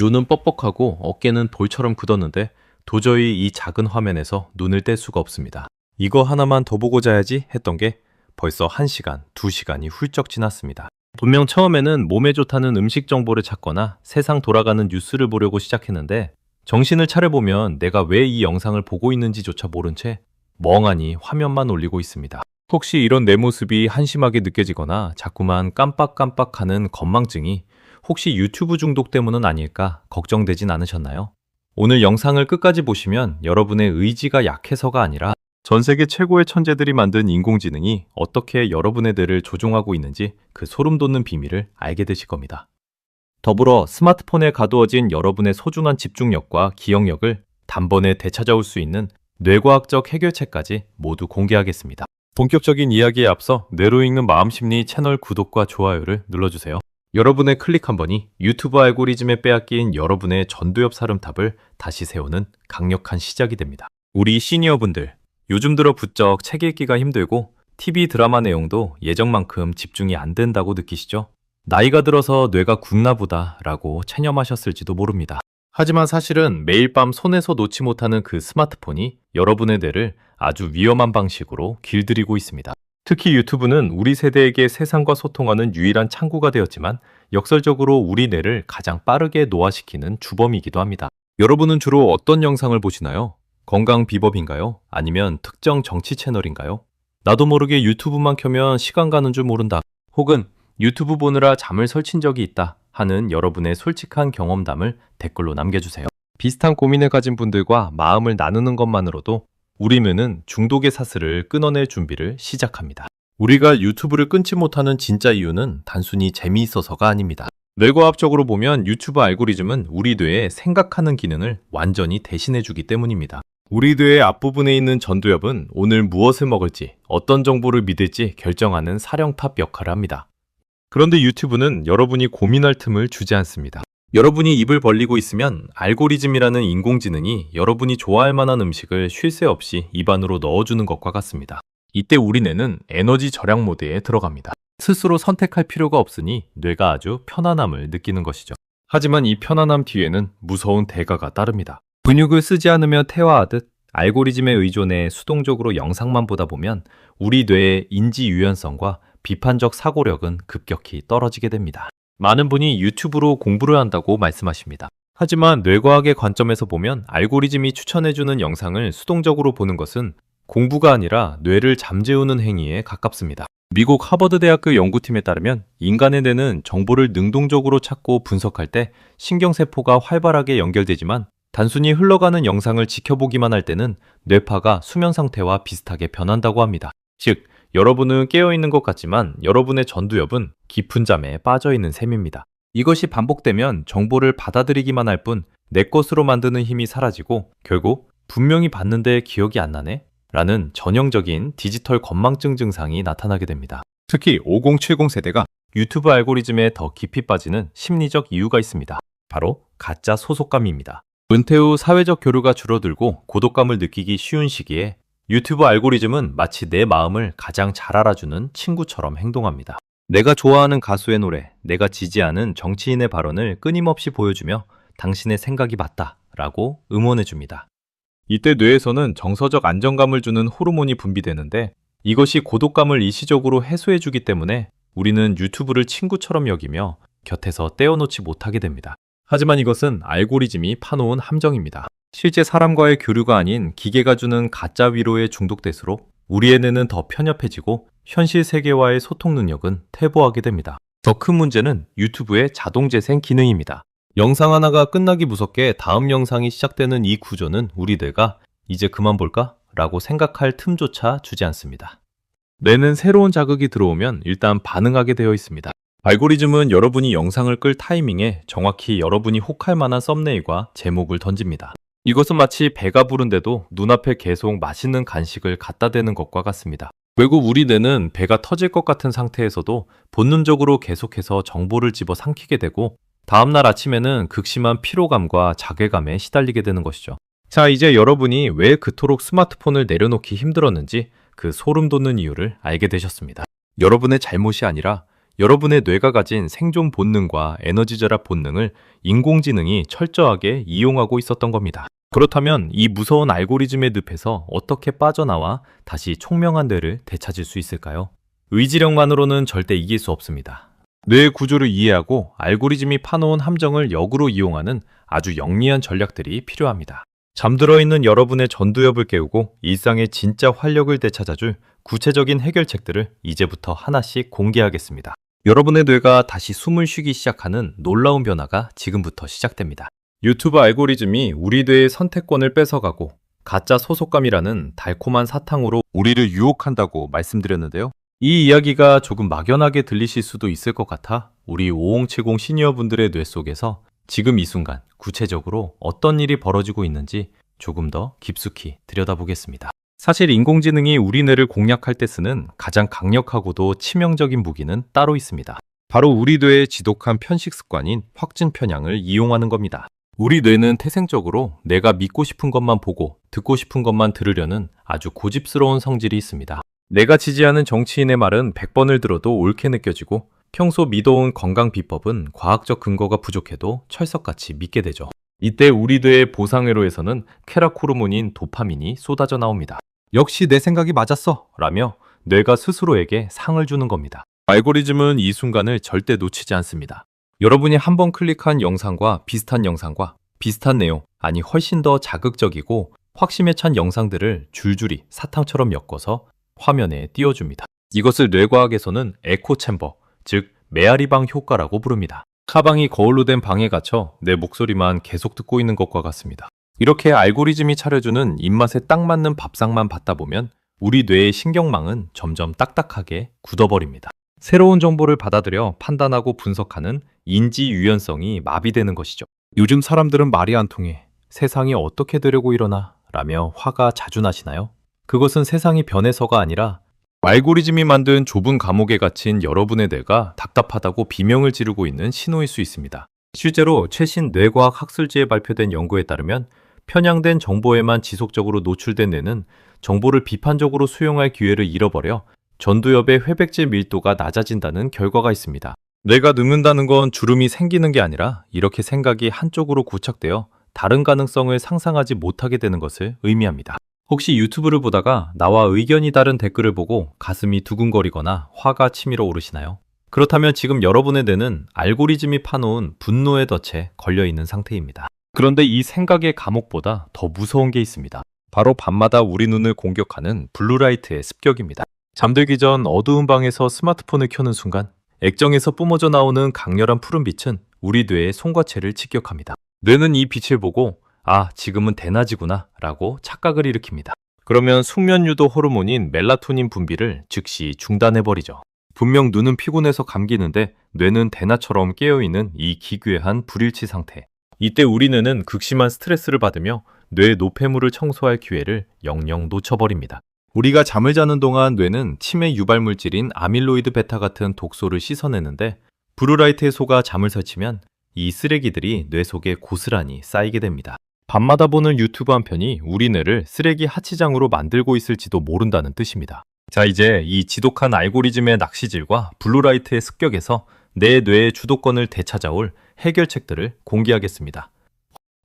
눈은 뻑뻑하고 어깨는 돌처럼 굳었는데 도저히 이 작은 화면에서 눈을 뗄 수가 없습니다. 이거 하나만 더 보고 자야지 했던 게 벌써 1시간, 2시간이 훌쩍 지났습니다. 분명 처음에는 몸에 좋다는 음식 정보를 찾거나 세상 돌아가는 뉴스를 보려고 시작했는데 정신을 차려보면 내가 왜 이 영상을 보고 있는지조차 모른 채 멍하니 화면만 올리고 있습니다. 혹시 이런 내 모습이 한심하게 느껴지거나 자꾸만 깜빡깜빡하는 건망증이 혹시 유튜브 중독 때문은 아닐까 걱정되진 않으셨나요? 오늘 영상을 끝까지 보시면 여러분의 의지가 약해서가 아니라 전 세계 최고의 천재들이 만든 인공지능이 어떻게 여러분의 뇌를 조종하고 있는지 그 소름 돋는 비밀을 알게 되실 겁니다. 더불어 스마트폰에 가두어진 여러분의 소중한 집중력과 기억력을 단번에 되찾아올 수 있는 뇌과학적 해결책까지 모두 공개하겠습니다. 본격적인 이야기에 앞서 뇌로 읽는 마음심리 채널 구독과 좋아요를 눌러주세요. 여러분의 클릭 한 번이 유튜브 알고리즘에 빼앗긴 여러분의 전두엽 사름탑을 다시 세우는 강력한 시작이 됩니다. 우리 시니어분들, 요즘 들어 부쩍 책 읽기가 힘들고 TV 드라마 내용도 예전만큼 집중이 안 된다고 느끼시죠? 나이가 들어서 뇌가 굳나 보다 라고 체념하셨을지도 모릅니다. 하지만 사실은 매일 밤 손에서 놓지 못하는 그 스마트폰이 여러분의 뇌를 아주 위험한 방식으로 길들이고 있습니다. 특히 유튜브는 우리 세대에게 세상과 소통하는 유일한 창구가 되었지만 역설적으로 우리 뇌를 가장 빠르게 노화시키는 주범이기도 합니다. 여러분은 주로 어떤 영상을 보시나요? 건강 비법인가요? 아니면 특정 정치 채널인가요? 나도 모르게 유튜브만 켜면 시간 가는 줄 모른다. 혹은 유튜브 보느라 잠을 설친 적이 있다 하는 여러분의 솔직한 경험담을 댓글로 남겨주세요. 비슷한 고민을 가진 분들과 마음을 나누는 것만으로도 우리 뇌는 중독의 사슬을 끊어낼 준비를 시작합니다. 우리가 유튜브를 끊지 못하는 진짜 이유는 단순히 재미있어서가 아닙니다. 뇌과학적으로 보면 유튜브 알고리즘은 우리 뇌의 생각하는 기능을 완전히 대신해주기 때문입니다. 우리 뇌의 앞부분에 있는 전두엽은 오늘 무엇을 먹을지, 어떤 정보를 믿을지 결정하는 사령탑 역할을 합니다. 그런데 유튜브는 여러분이 고민할 틈을 주지 않습니다. 여러분이 입을 벌리고 있으면 알고리즘이라는 인공지능이 여러분이 좋아할 만한 음식을 쉴 새 없이 입안으로 넣어주는 것과 같습니다. 이때 우리 뇌는 에너지 절약 모드에 들어갑니다. 스스로 선택할 필요가 없으니 뇌가 아주 편안함을 느끼는 것이죠. 하지만 이 편안함 뒤에는 무서운 대가가 따릅니다. 근육을 쓰지 않으며 퇴화하듯 알고리즘에 의존해 수동적으로 영상만 보다 보면 우리 뇌의 인지 유연성과 비판적 사고력은 급격히 떨어지게 됩니다. 많은 분이 유튜브로 공부를 한다고 말씀하십니다. 하지만 뇌과학의 관점에서 보면 알고리즘이 추천해주는 영상을 수동적으로 보는 것은 공부가 아니라 뇌를 잠재우는 행위에 가깝습니다. 미국 하버드 대학교 연구팀에 따르면 인간의 뇌는 정보를 능동적으로 찾고 분석할 때 신경세포가 활발하게 연결되지만 단순히 흘러가는 영상을 지켜보기만 할 때는 뇌파가 수면 상태와 비슷하게 변한다고 합니다. 즉, 여러분은 깨어있는 것 같지만 여러분의 전두엽은 깊은 잠에 빠져있는 셈입니다. 이것이 반복되면 정보를 받아들이기만 할 뿐 내 것으로 만드는 힘이 사라지고 결국 분명히 봤는데 기억이 안 나네? 라는 전형적인 디지털 건망증 증상이 나타나게 됩니다. 특히 5070 세대가 유튜브 알고리즘에 더 깊이 빠지는 심리적 이유가 있습니다. 바로 가짜 소속감입니다. 은퇴 후 사회적 교류가 줄어들고 고독감을 느끼기 쉬운 시기에 유튜브 알고리즘은 마치 내 마음을 가장 잘 알아주는 친구처럼 행동합니다. 내가 좋아하는 가수의 노래, 내가 지지하는 정치인의 발언을 끊임없이 보여주며 당신의 생각이 맞다 라고 응원해줍니다. 이때 뇌에서는 정서적 안정감을 주는 호르몬이 분비되는데 이것이 고독감을 일시적으로 해소해주기 때문에 우리는 유튜브를 친구처럼 여기며 곁에서 떼어놓지 못하게 됩니다. 하지만 이것은 알고리즘이 파놓은 함정입니다. 실제 사람과의 교류가 아닌 기계가 주는 가짜 위로에 중독될수록 우리의 뇌는 더 편협해지고 현실 세계와의 소통 능력은 퇴보하게 됩니다. 더 큰 문제는 유튜브의 자동 재생 기능입니다. 영상 하나가 끝나기 무섭게 다음 영상이 시작되는 이 구조는 우리 뇌가 이제 그만 볼까? 라고 생각할 틈조차 주지 않습니다. 뇌는 새로운 자극이 들어오면 일단 반응하게 되어 있습니다. 알고리즘은 여러분이 영상을 끌 타이밍에 정확히 여러분이 혹할 만한 썸네일과 제목을 던집니다. 이것은 마치 배가 부른데도 눈앞에 계속 맛있는 간식을 갖다 대는 것과 같습니다. 결국 우리 뇌는 배가 터질 것 같은 상태에서도 본능적으로 계속해서 정보를 집어 삼키게 되고 다음날 아침에는 극심한 피로감과 자괴감에 시달리게 되는 것이죠. 자, 이제 여러분이 왜 그토록 스마트폰을 내려놓기 힘들었는지 그 소름 돋는 이유를 알게 되셨습니다. 여러분의 잘못이 아니라 여러분의 뇌가 가진 생존 본능과 에너지 절약 본능을 인공지능이 철저하게 이용하고 있었던 겁니다. 그렇다면 이 무서운 알고리즘의 늪에서 어떻게 빠져나와 다시 총명한 뇌를 되찾을 수 있을까요? 의지력만으로는 절대 이길 수 없습니다. 뇌의 구조를 이해하고 알고리즘이 파놓은 함정을 역으로 이용하는 아주 영리한 전략들이 필요합니다. 잠들어 있는 여러분의 전두엽을 깨우고 일상의 진짜 활력을 되찾아줄 구체적인 해결책들을 이제부터 하나씩 공개하겠습니다. 여러분의 뇌가 다시 숨을 쉬기 시작하는 놀라운 변화가 지금부터 시작됩니다. 유튜브 알고리즘이 우리 뇌의 선택권을 뺏어가고 가짜 소속감이라는 달콤한 사탕으로 우리를 유혹한다고 말씀드렸는데요. 이 이야기가 조금 막연하게 들리실 수도 있을 것 같아 우리 5070 시니어분들의 뇌 속에서 지금 이 순간 구체적으로 어떤 일이 벌어지고 있는지 조금 더 깊숙이 들여다보겠습니다. 사실 인공지능이 우리 뇌를 공략할 때 쓰는 가장 강력하고도 치명적인 무기는 따로 있습니다. 바로 우리 뇌의 지독한 편식 습관인 확증 편향을 이용하는 겁니다. 우리 뇌는 태생적으로 내가 믿고 싶은 것만 보고 듣고 싶은 것만 들으려는 아주 고집스러운 성질이 있습니다. 내가 지지하는 정치인의 말은 100번을 들어도 옳게 느껴지고 평소 믿어온 건강 비법은 과학적 근거가 부족해도 철석같이 믿게 되죠. 이때 우리 뇌의 보상회로에서는 쾌락 호르몬인 도파민이 쏟아져 나옵니다. 역시 내 생각이 맞았어! 라며 뇌가 스스로에게 상을 주는 겁니다. 알고리즘은 이 순간을 절대 놓치지 않습니다. 여러분이 한번 클릭한 영상과 비슷한 내용, 아니 훨씬 더 자극적이고 확신에 찬 영상들을 줄줄이 사탕처럼 엮어서 화면에 띄워줍니다. 이것을 뇌과학에서는 에코챔버, 즉 메아리방 효과라고 부릅니다. 카방이 거울로 된 방에 갇혀 내 목소리만 계속 듣고 있는 것과 같습니다. 이렇게 알고리즘이 차려주는 입맛에 딱 맞는 밥상만 받다 보면 우리 뇌의 신경망은 점점 딱딱하게 굳어버립니다. 새로운 정보를 받아들여 판단하고 분석하는 인지 유연성이 마비되는 것이죠. 요즘 사람들은 말이 안 통해 세상이 어떻게 되려고 이러나 라며 화가 자주 나시나요? 그것은 세상이 변해서가 아니라 알고리즘이 만든 좁은 감옥에 갇힌 여러분의 뇌가 답답하다고 비명을 지르고 있는 신호일 수 있습니다. 실제로 최신 뇌과학 학술지에 발표된 연구에 따르면 편향된 정보에만 지속적으로 노출된 뇌는 정보를 비판적으로 수용할 기회를 잃어버려 전두엽의 회백질 밀도가 낮아진다는 결과가 있습니다. 뇌가 늙는다는 건 주름이 생기는 게 아니라 이렇게 생각이 한쪽으로 고착되어 다른 가능성을 상상하지 못하게 되는 것을 의미합니다. 혹시 유튜브를 보다가 나와 의견이 다른 댓글을 보고 가슴이 두근거리거나 화가 치밀어 오르시나요? 그렇다면 지금 여러분의 뇌는 알고리즘이 파놓은 분노의 덫에 걸려있는 상태입니다. 그런데 이 생각의 감옥보다 더 무서운 게 있습니다. 바로 밤마다 우리 눈을 공격하는 블루라이트의 습격입니다. 잠들기 전 어두운 방에서 스마트폰을 켜는 순간 액정에서 뿜어져 나오는 강렬한 푸른빛은 우리 뇌의 송과체를 직격합니다. 뇌는 이 빛을 보고 아, 지금은 대낮이구나 라고 착각을 일으킵니다. 그러면 숙면 유도 호르몬인 멜라토닌 분비를 즉시 중단해버리죠. 분명 눈은 피곤해서 감기는데 뇌는 대낮처럼 깨어있는 이 기괴한 불일치 상태. 이때 우리 뇌는 극심한 스트레스를 받으며 뇌의 노폐물을 청소할 기회를 영영 놓쳐버립니다. 우리가 잠을 자는 동안 뇌는 치매 유발 물질인 아밀로이드 베타 같은 독소를 씻어내는데 블루라이트에 속아 잠을 설치면 이 쓰레기들이 뇌 속에 고스란히 쌓이게 됩니다. 밤마다 보는 유튜브 한 편이 우리 뇌를 쓰레기 하치장으로 만들고 있을지도 모른다는 뜻입니다. 자, 이제 이 지독한 알고리즘의 낚시질과 블루라이트의 습격에서 내 뇌의 주도권을 되찾아올 해결책들을 공개하겠습니다.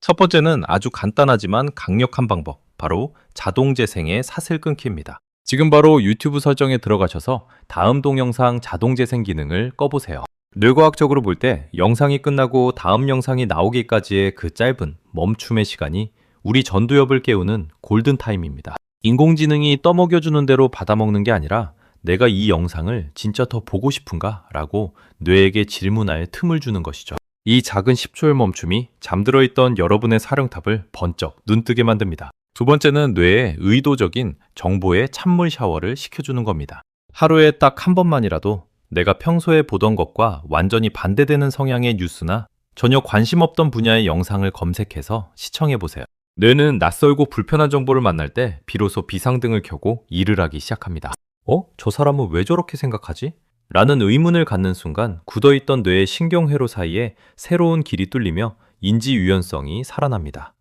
첫 번째는 아주 간단하지만 강력한 방법, 바로 자동재생의 사슬 끊기입니다. 지금 바로 유튜브 설정에 들어가셔서 다음 동영상 자동재생 기능을 꺼보세요. 뇌과학적으로 볼 때 영상이 끝나고 다음 영상이 나오기까지의 그 짧은 멈춤의 시간이 우리 전두엽을 깨우는 골든타임입니다. 인공지능이 떠먹여주는 대로 받아먹는 게 아니라 내가 이 영상을 진짜 더 보고 싶은가? 라고 뇌에게 질문할 틈을 주는 것이죠. 이 작은 10초의 멈춤이 잠들어 있던 여러분의 사령탑을 번쩍 눈뜨게 만듭니다. 두 번째는 뇌에 의도적인 정보의 찬물 샤워를 시켜주는 겁니다. 하루에 딱 한 번만이라도 내가 평소에 보던 것과 완전히 반대되는 성향의 뉴스나 전혀 관심 없던 분야의 영상을 검색해서 시청해보세요. 뇌는 낯설고 불편한 정보를 만날 때 비로소 비상등을 켜고 일을 하기 시작합니다. 저 사람은 왜 저렇게 생각하지? 라는 의문을 갖는 순간 굳어있던 뇌의 신경회로 사이에 새로운 길이 뚫리며 인지 유연성이 살아납니다.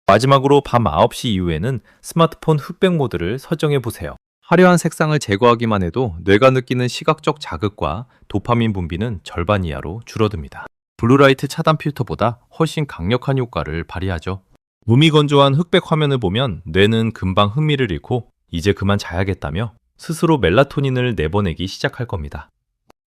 마지막으로 밤 9시 이후에는 스마트폰 흑백 모드를 설정해보세요. 화려한 색상을 제거하기만 해도 뇌가 느끼는 시각적 자극과 도파민 분비는 절반 이하로 줄어듭니다. 블루라이트 차단 필터보다 훨씬 강력한 효과를 발휘하죠. 몸이 건조한 흑백 화면을 보면 뇌는 금방 흥미를 잃고 이제 그만 자야겠다며 스스로 멜라토닌을 내보내기 시작할 겁니다.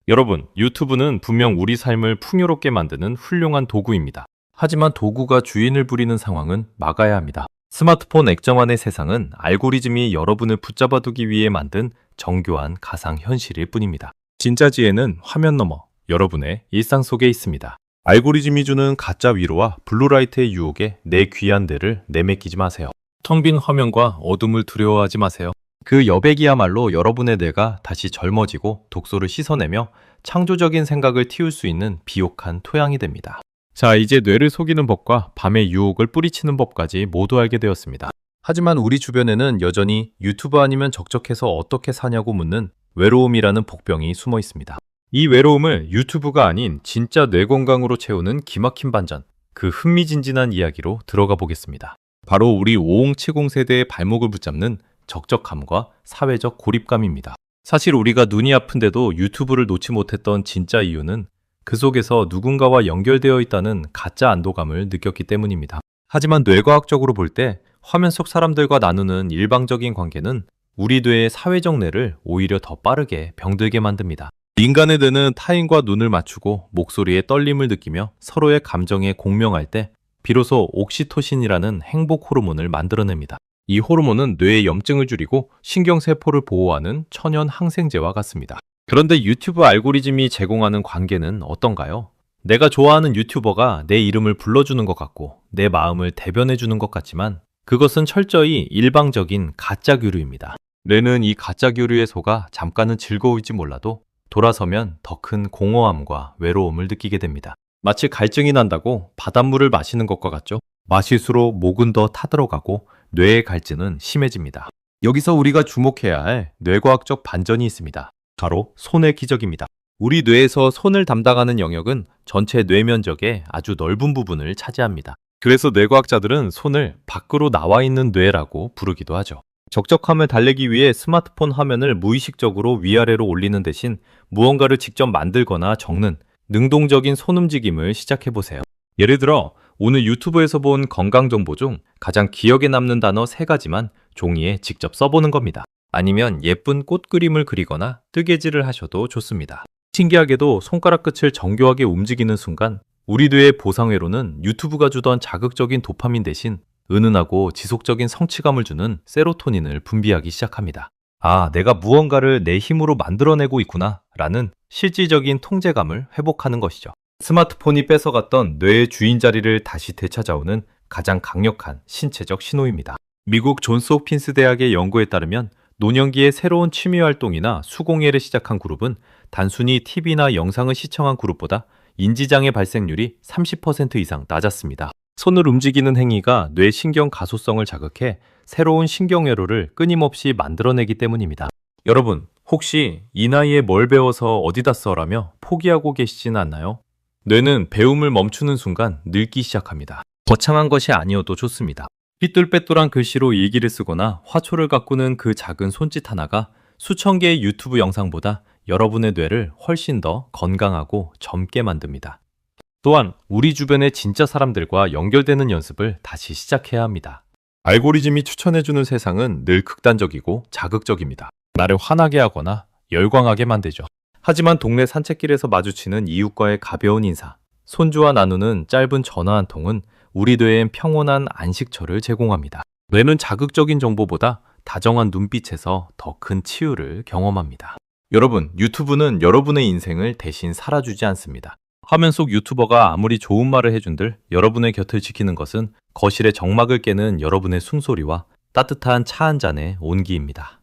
여러분, 유튜브는 분명 우리 삶을 풍요롭게 만드는 훌륭한 도구입니다. 하지만 도구가 주인을 부리는 상황은 막아야 합니다. 스마트폰 액정안의 세상은 알고리즘이 여러분을 붙잡아두기 위해 만든 정교한 가상현실일 뿐입니다. 진짜 지혜는 화면 너머 여러분의 일상 속에 있습니다. 알고리즘이 주는 가짜 위로와 블루라이트의 유혹에 내 귀한 뇌를 내맡기지 마세요. 텅 빈 화면과 어둠을 두려워하지 마세요. 그 여백이야말로 여러분의 뇌가 다시 젊어지고 독소를 씻어내며 창조적인 생각을 틔울 수 있는 비옥한 토양이 됩니다. 자, 이제 뇌를 속이는 법과 밤의 유혹을 뿌리치는 법까지 모두 알게 되었습니다. 하지만 우리 주변에는 여전히 유튜브 아니면 적적해서 어떻게 사냐고 묻는 외로움이라는 복병이 숨어 있습니다. 이 외로움을 유튜브가 아닌 진짜 뇌 건강으로 채우는 기막힌 반전, 그 흥미진진한 이야기로 들어가 보겠습니다. 바로 우리 5070 세대의 발목을 붙잡는 적적함과 사회적 고립감입니다. 사실 우리가 눈이 아픈데도 유튜브를 놓지 못했던 진짜 이유는 그 속에서 누군가와 연결되어 있다는 가짜 안도감을 느꼈기 때문입니다. 하지만 뇌과학적으로 볼 때 화면 속 사람들과 나누는 일방적인 관계는 우리 뇌의 사회적 뇌를 오히려 더 빠르게 병들게 만듭니다. 인간의 뇌는 타인과 눈을 맞추고 목소리에 떨림을 느끼며 서로의 감정에 공명할 때 비로소 옥시토신이라는 행복 호르몬을 만들어냅니다. 이 호르몬은 뇌의 염증을 줄이고 신경세포를 보호하는 천연 항생제와 같습니다. 그런데 유튜브 알고리즘이 제공하는 관계는 어떤가요? 내가 좋아하는 유튜버가 내 이름을 불러주는 것 같고 내 마음을 대변해주는 것 같지만 그것은 철저히 일방적인 가짜 교류입니다. 뇌는 이 가짜 교류에 속아 잠깐은 즐거울지 몰라도 돌아서면 더 큰 공허함과 외로움을 느끼게 됩니다. 마치 갈증이 난다고 바닷물을 마시는 것과 같죠? 마실수록 목은 더 타들어가고 뇌의 갈증은 심해집니다. 여기서 우리가 주목해야 할 뇌과학적 반전이 있습니다. 바로 손의 기적입니다. 우리 뇌에서 손을 담당하는 영역은 전체 뇌 면적의 아주 넓은 부분을 차지합니다. 그래서 뇌과학자들은 손을 밖으로 나와 있는 뇌라고 부르기도 하죠. 적적함을 달래기 위해 스마트폰 화면을 무의식적으로 위아래로 올리는 대신 무언가를 직접 만들거나 적는 능동적인 손 움직임을 시작해보세요. 예를 들어 오늘 유튜브에서 본 건강 정보 중 가장 기억에 남는 단어 3가지만 종이에 직접 써보는 겁니다. 아니면 예쁜 꽃 그림을 그리거나 뜨개질을 하셔도 좋습니다. 신기하게도 손가락 끝을 정교하게 움직이는 순간 우리 뇌의 보상회로는 유튜브가 주던 자극적인 도파민 대신 은은하고 지속적인 성취감을 주는 세로토닌을 분비하기 시작합니다. 아, 내가 무언가를 내 힘으로 만들어내고 있구나 라는 실질적인 통제감을 회복하는 것이죠. 스마트폰이 뺏어갔던 뇌의 주인 자리를 다시 되찾아오는 가장 강력한 신체적 신호입니다. 미국 존스 홉킨스 대학의 연구에 따르면 노년기에 새로운 취미 활동이나 수공예를 시작한 그룹은 단순히 TV나 영상을 시청한 그룹보다 인지장애 발생률이 30% 이상 낮았습니다. 손을 움직이는 행위가 뇌 신경 가소성을 자극해 새로운 신경회로를 끊임없이 만들어내기 때문입니다. 여러분, 혹시 이 나이에 뭘 배워서 어디다 써라며 포기하고 계시진 않나요? 뇌는 배움을 멈추는 순간 늙기 시작합니다. 거창한 것이 아니어도 좋습니다. 삐뚤빼뚤한 글씨로 일기를 쓰거나 화초를 가꾸는 그 작은 손짓 하나가 수천 개의 유튜브 영상보다 여러분의 뇌를 훨씬 더 건강하고 젊게 만듭니다. 또한 우리 주변의 진짜 사람들과 연결되는 연습을 다시 시작해야 합니다. 알고리즘이 추천해주는 세상은 늘 극단적이고 자극적입니다. 나를 화나게 하거나 열광하게 만들죠. 하지만 동네 산책길에서 마주치는 이웃과의 가벼운 인사, 손주와 나누는 짧은 전화 한 통은 우리 뇌엔 평온한 안식처를 제공합니다. 뇌는 자극적인 정보보다 다정한 눈빛에서 더 큰 치유를 경험합니다. 여러분, 유튜브는 여러분의 인생을 대신 살아주지 않습니다. 화면 속 유튜버가 아무리 좋은 말을 해준들 여러분의 곁을 지키는 것은 거실의 정막을 깨는 여러분의 숨소리와 따뜻한 차 한 잔의 온기입니다.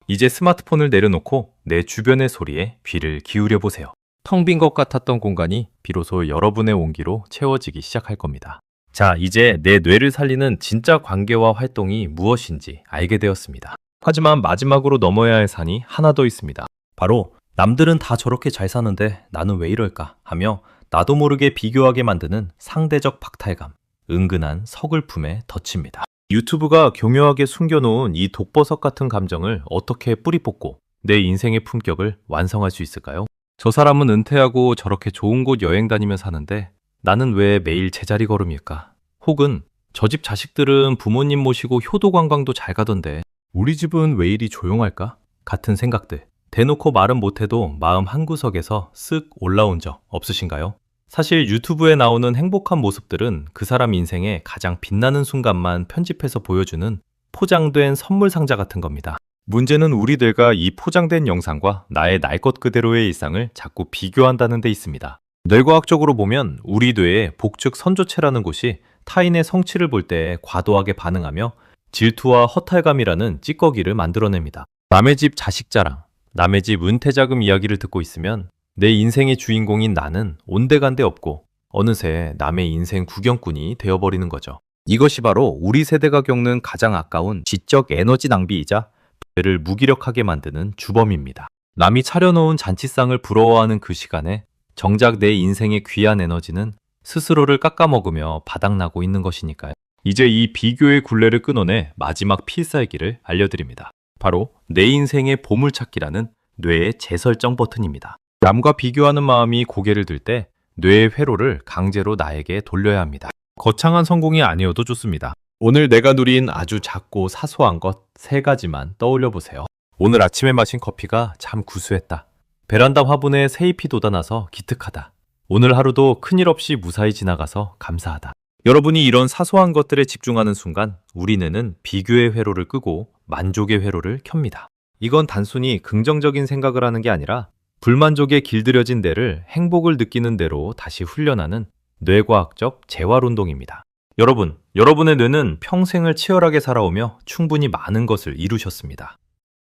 이제 스마트폰을 내려놓고 내 주변의 소리에 귀를 기울여 보세요. 텅 빈 것 같았던 공간이 비로소 여러분의 온기로 채워지기 시작할 겁니다. 자, 이제 내 뇌를 살리는 진짜 관계와 활동이 무엇인지 알게 되었습니다. 하지만 마지막으로 넘어야 할 산이 하나 더 있습니다. 바로 남들은 다 저렇게 잘 사는데 나는 왜 이럴까 하며 나도 모르게 비교하게 만드는 상대적 박탈감, 은근한 서글픔의 덫입니다. 유튜브가 교묘하게 숨겨놓은 이 독버섯 같은 감정을 어떻게 뿌리 뽑고 내 인생의 품격을 완성할 수 있을까요? 저 사람은 은퇴하고 저렇게 좋은 곳 여행 다니며 사는데 나는 왜 매일 제자리 걸음일까? 혹은 저 집 자식들은 부모님 모시고 효도 관광도 잘 가던데 우리 집은 왜 이리 조용할까? 같은 생각들. 대놓고 말은 못해도 마음 한구석에서 쓱 올라온 적 없으신가요? 사실 유튜브에 나오는 행복한 모습들은 그 사람 인생의 가장 빛나는 순간만 편집해서 보여주는 포장된 선물 상자 같은 겁니다. 문제는 우리들과 이 포장된 영상과 나의 날 것 그대로의 일상을 자꾸 비교한다는 데 있습니다. 뇌과학적으로 보면 우리 뇌의 복축 선조체라는 곳이 타인의 성취를 볼 때 과도하게 반응하며 질투와 허탈감이라는 찌꺼기를 만들어냅니다. 남의 집 자식 자랑, 남의 집 은퇴자금 이야기를 듣고 있으면 내 인생의 주인공인 나는 온데간데 없고 어느새 남의 인생 구경꾼이 되어버리는 거죠. 이것이 바로 우리 세대가 겪는 가장 아까운 지적 에너지 낭비이자 뇌를 무기력하게 만드는 주범입니다. 남이 차려놓은 잔치상을 부러워하는 그 시간에 정작 내 인생의 귀한 에너지는 스스로를 깎아먹으며 바닥나고 있는 것이니까요. 이제 이 비교의 굴레를 끊어내 마지막 필살기를 알려드립니다. 바로 내 인생의 보물찾기라는 뇌의 재설정 버튼입니다. 남과 비교하는 마음이 고개를 들 때 뇌의 회로를 강제로 나에게 돌려야 합니다. 거창한 성공이 아니어도 좋습니다. 오늘 내가 누린 아주 작고 사소한 것 3가지만 떠올려 보세요. 오늘 아침에 마신 커피가 참 구수했다. 베란다 화분에 새잎이 돋아나서 기특하다. 오늘 하루도 큰일 없이 무사히 지나가서 감사하다. 여러분이 이런 사소한 것들에 집중하는 순간 우리 뇌는 비교의 회로를 끄고 만족의 회로를 켭니다. 이건 단순히 긍정적인 생각을 하는 게 아니라 불만족에 길들여진 뇌를 행복을 느끼는 대로 다시 훈련하는 뇌과학적 재활 운동입니다. 여러분, 여러분의 뇌는 평생을 치열하게 살아오며 충분히 많은 것을 이루셨습니다.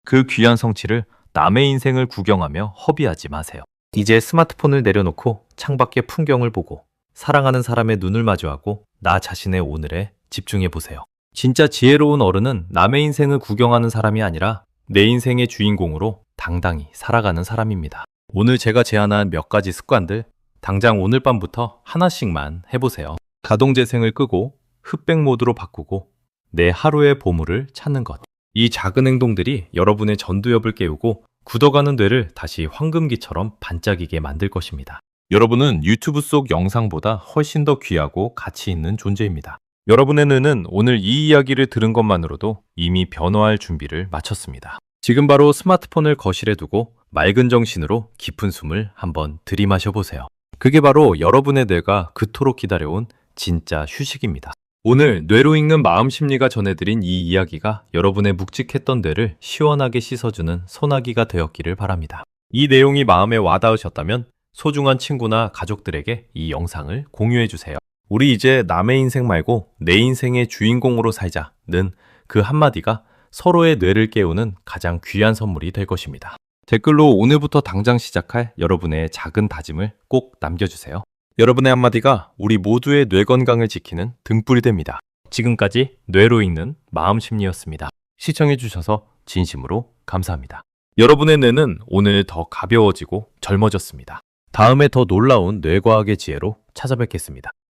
그 귀한 성취를 남의 인생을 구경하며 허비하지 마세요. 이제 스마트폰을 내려놓고 창밖의 풍경을 보고 사랑하는 사람의 눈을 마주하고 나 자신의 오늘에 집중해 보세요. 진짜 지혜로운 어른은 남의 인생을 구경하는 사람이 아니라 내 인생의 주인공으로 당당히 살아가는 사람입니다. 오늘 제가 제안한 몇 가지 습관들 당장 오늘 밤부터 하나씩만 해보세요. 자동재생을 끄고 흑백 모드로 바꾸고 내 하루의 보물을 찾는 것. 이 작은 행동들이 여러분의 전두엽을 깨우고 굳어가는 뇌를 다시 황금기처럼 반짝이게 만들 것입니다. 여러분은 유튜브 속 영상보다 훨씬 더 귀하고 가치 있는 존재입니다. 여러분의 뇌는 오늘 이 이야기를 들은 것만으로도 이미 변화할 준비를 마쳤습니다. 지금 바로 스마트폰을 거실에 두고 맑은 정신으로 깊은 숨을 한번 들이마셔 보세요. 그게 바로 여러분의 뇌가 그토록 기다려온 진짜 휴식입니다. 오늘 뇌로 읽는 마음 심리가 전해드린 이 이야기가 여러분의 묵직했던 뇌를 시원하게 씻어주는 소나기가 되었기를 바랍니다. 이 내용이 마음에 와닿으셨다면 소중한 친구나 가족들에게 이 영상을 공유해주세요. 우리 이제 남의 인생 말고 내 인생의 주인공으로 살자는 그 한마디가 서로의 뇌를 깨우는 가장 귀한 선물이 될 것입니다. 댓글로 오늘부터 당장 시작할 여러분의 작은 다짐을 꼭 남겨주세요. 여러분의 한마디가 우리 모두의 뇌 건강을 지키는 등불이 됩니다. 지금까지 뇌로 읽는 마음심리였습니다. 시청해주셔서 진심으로 감사합니다. 여러분의 뇌는 오늘 더 가벼워지고 젊어졌습니다. 다음에 더 놀라운 뇌과학의 지혜로 찾아뵙겠습니다.